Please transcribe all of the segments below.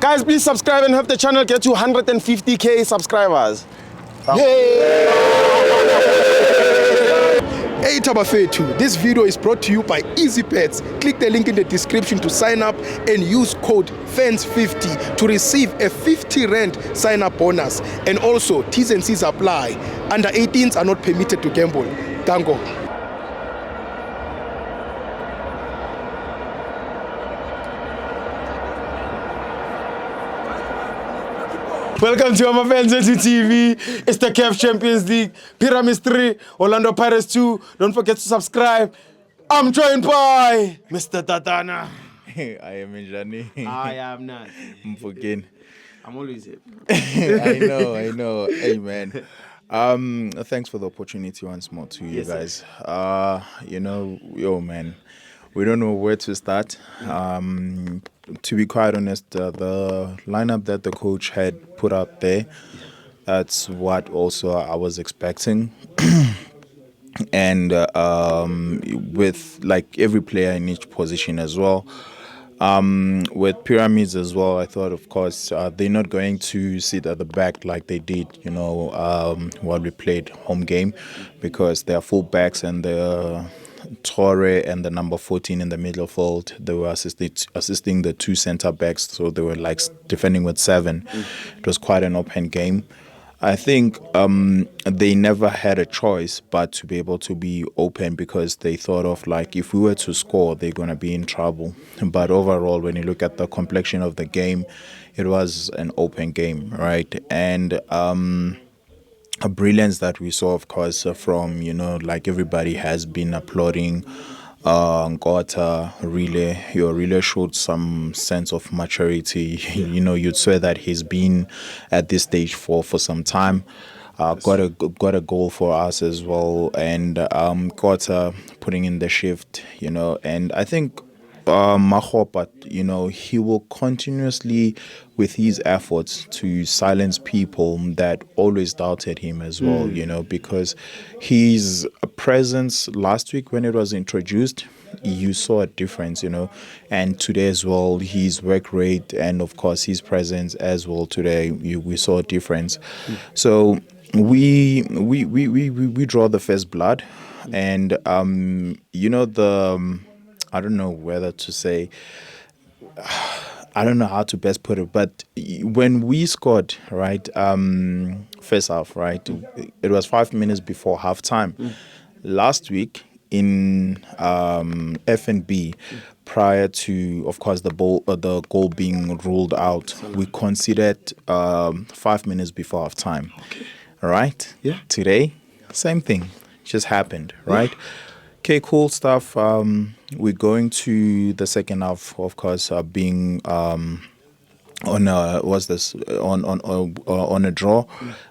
Guys, please subscribe and help the channel get to 150k subscribers. Hey FANS Wethu, this video is brought to you by EASYBET. Click the link in the description to sign up and use code FANS50 to receive a 50 Rand sign up bonus. And also, T&Cs apply. Under 18s are not permitted to gamble. Tango. Welcome to FANS Wethu TV. It's the CAF Champions League. Pyramids 3, Orlando Pirates 2. Don't forget to subscribe. I'm joined by Mr. Tatana. I am Njani. I am not. Mfugin. I'm always here. I know. Hey, man. Thanks for the opportunity once more to you guys. Man, we don't know where to start. To be quite honest, the lineup that the coach had put out there, that's what also I was expecting. And with like every player in each position as well. With Pyramids as well, I thought, of course, they're not going to sit at the back like they did, while we played home game, because they are full backs and the Torre and the number 14 in the middle field, they were assisting the two center backs, so they were like defending with 7. It was quite an open game. I think they never had a choice but to be able to be open, because they thought of like, if we were to score, they're going to be in trouble. But overall, when you look at the complexion of the game, it was an open game, right? And a brilliance that we saw, of course, from, like everybody has been applauding Nkotha. Really showed some sense of maturity. You'd swear that he's been at this stage for some time. Got a goal for us as well, and Nkotha putting in the shift, and I think Mahopa, he will continuously, with his efforts, to silence people that always doubted him as well, because his presence last week when it was introduced, you saw a difference, and today as well, his work rate and of course his presence as well today, we saw a difference. So we draw the first blood, and I don't know whether to say, I don't know how to best put it, but when we scored, right, first half, right, it was 5 minutes before halftime. Last week in FNB, prior to, of course, the goal being ruled out, we considered 5 minutes before halftime. Right? Yeah. Today, same thing just happened, right? Okay, cool stuff. We're going to the second half, of course, being on a draw.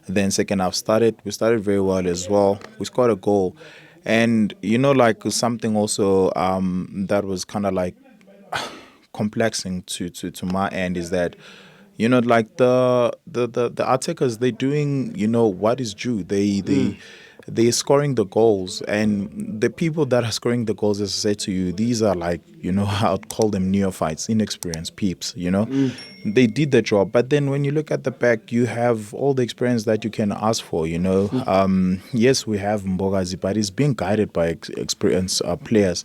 Then second half started. We started very well as well. We scored a goal, and like something also that was kind of like complexing to my end is that like the attackers, they're doing what is due. They're scoring the goals, and the people that are scoring the goals, as I said to you, these are like, I'd call them neophytes, inexperienced peeps, They did the job, but then when you look at the back, you have all the experience that you can ask for, Yes, we have Mbogazi, but it's being guided by experienced players,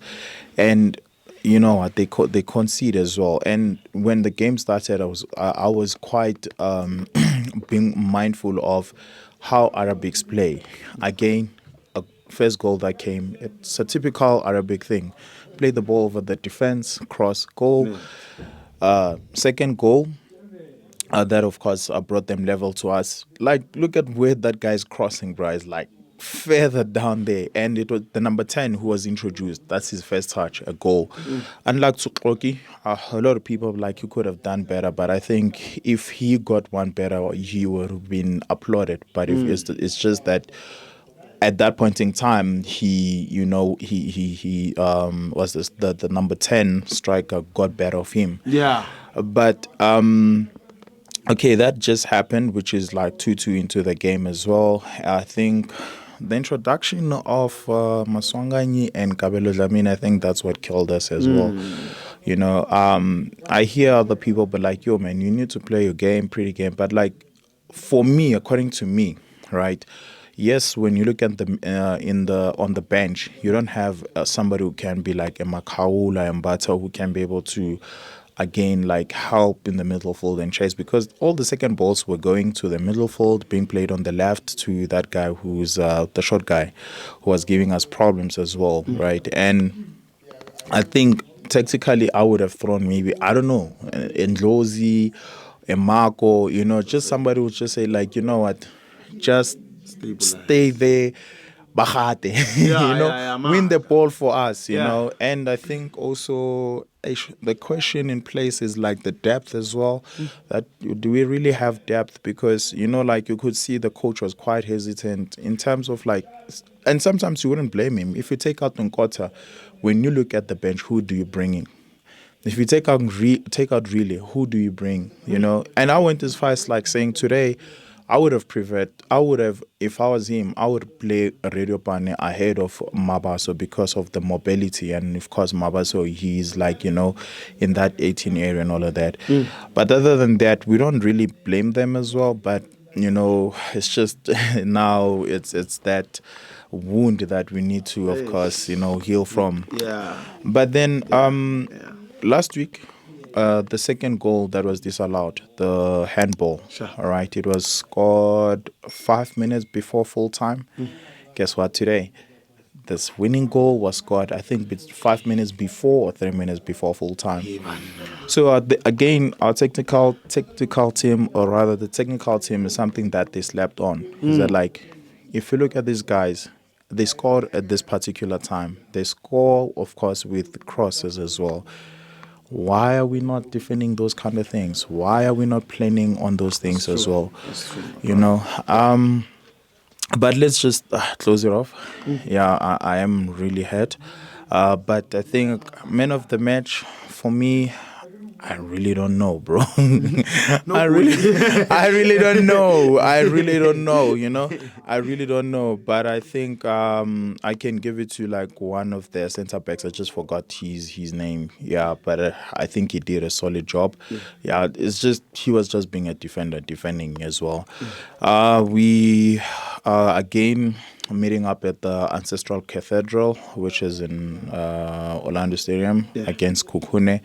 and they concede as well. And when the game started, I was quite being mindful of how Arabics play. Again, a first goal that came, it's a typical Arabic thing. Play the ball over the defense, cross, goal. Second goal, that of course brought them level to us. Like, look at where that guy's crossing, guys, like further down there. And it was the number 10 who was introduced. That's his first touch, a goal. Unlike Tsukroki, a lot of people like, you could have done better, but I think if he got one better, he would have been applauded. But if it's just that at that point in time, he was the number 10 striker got better of him. Yeah. But okay, that just happened, which is like 2-2 into the game as well. I think the introduction of Maswanganyi and Kabelo Dlamini, I think that's what killed us as well. You know, I hear other people, but like, yo, man, you need to play your game, pretty game. But like, for me, according to me, right? Yes, when you look at the on the bench, you don't have somebody who can be like a Makaula and Mbata who can be able to again like help in the middle field and chase, because all the second balls were going to the middle field, being played on the left to that guy who's the short guy who was giving us problems as well, right? And I think tactically I would have thrown maybe, I don't know, Ndlozi, a Marco, you know, just somebody would just say like, you know what, just stay there, Bahate, you know, win the ball for us, you know. And I think also the question in place is like the depth as well. That do we really have depth? Because, you know, like you could see the coach was quite hesitant in terms of like, and sometimes you wouldn't blame him. If you take out Nkota, when you look at the bench, who do you bring in? If you take out really, who do you bring? You know, and I went as far as like saying today, I would have, if I was him, I would play Radio Pane ahead of Mabaso because of the mobility. And of course, Mabaso, he's like, you know, in that 18 area and all of that. But other than that, we don't really blame them as well. But, you know, it's just now it's that wound that we need to, of course, you know, heal from. But then last week, the second goal that was disallowed, the handball, all right, it was scored 5 minutes before full time. Guess what, today? This winning goal was scored, I think, 5 minutes before or 3 minutes before full time. So again, our technical team, or rather the technical team, is something that they slept on. Is that like, if you look at these guys, they scored at this particular time. They score, of course, with crosses as well. Why are we not defending those kind of things? Why are we not planning on those things as well? You know, but let's just close it off. Yeah, I am really hurt. But I think man of the match for me, I really don't know, bro. I really don't know. You know, I really don't know. But I think I can give it to like one of the center backs. I just forgot his name. Yeah, but I think he did a solid job. Yeah, it's just he was just being a defender, defending as well. We again meeting up at the Ancestral Cathedral, which is in Orlando Stadium against Kukune.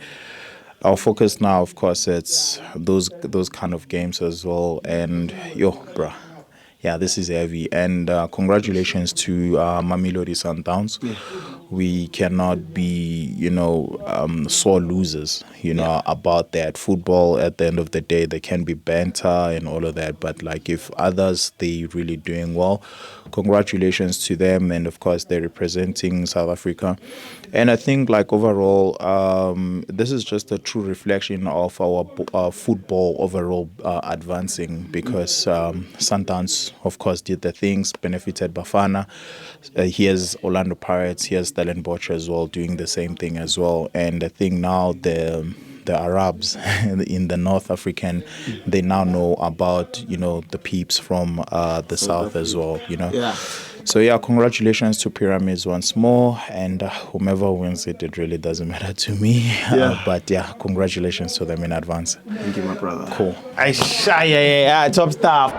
Our focus now, of course, it's those kind of games as well. And yo, bruh, yeah, this is heavy. And congratulations to Mamelodi Sundowns. We cannot be, you know, sore losers, you know, about that. Football, at the end of the day, there can be banter and all of that. But like if others, they really doing well, congratulations to them. And of course, they're representing South Africa. And I think like overall, this is just a true reflection of our football overall advancing, because Sundowns, of course, did the things, benefited Bafana. Here's Orlando Pirates, here's Stellenbosch as well, doing the same thing as well. And I think now the Arabs in the North African, they now know about, you know, the peeps from the South as well, you know. So yeah, congratulations to Pyramids once more, and whomever wins it, it really doesn't matter to me. But yeah, congratulations to them in advance. Thank you, my brother. Cool. Yeah, top stuff.